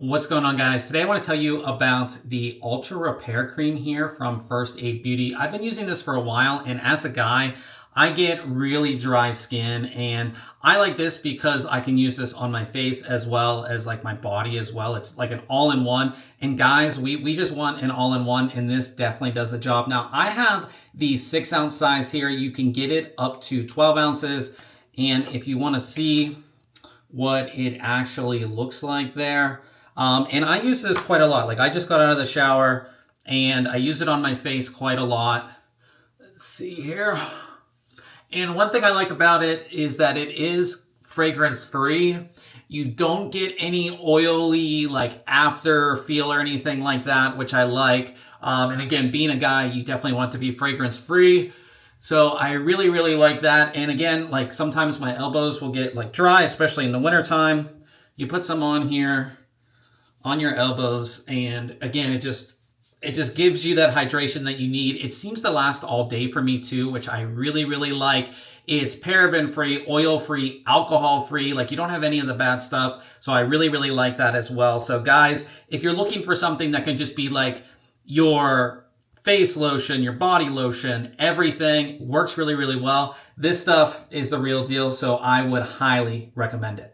What's going on, guys? Today I want to tell you about the Ultra Repair Cream here from First Aid Beauty. I've been using this for a while, and as a guy, I get really dry skin, and I like this because I can use this on my face as well as like my body as well. It's like an all-in-one, and guys, we just want an all-in-one, and this definitely does the job. Now, I have the 6-ounce size here. You can get it up to 12 ounces, and if you want to see what it actually looks like there, and I use this quite a lot. Like, I just got out of the shower and I use it on my face quite a lot. Let's see here. And one thing I like about it is that it is fragrance free. You don't get any oily like after feel or anything like that, which I like. And again, being a guy, you definitely want it to be fragrance free. So I really, really like that. And again, like sometimes my elbows will get like dry, especially in the wintertime. You put some on here on your elbows, and again, it just gives you that hydration that you need. It seems to last all day for me too, which I really, really like. It's paraben free, oil free, alcohol free. Like, you don't have any of the bad stuff. So I really, really like that as well. So guys, if you're looking for something that can just be like your face lotion, your body lotion, everything works really, really well, this stuff is the real deal. So I would highly recommend it.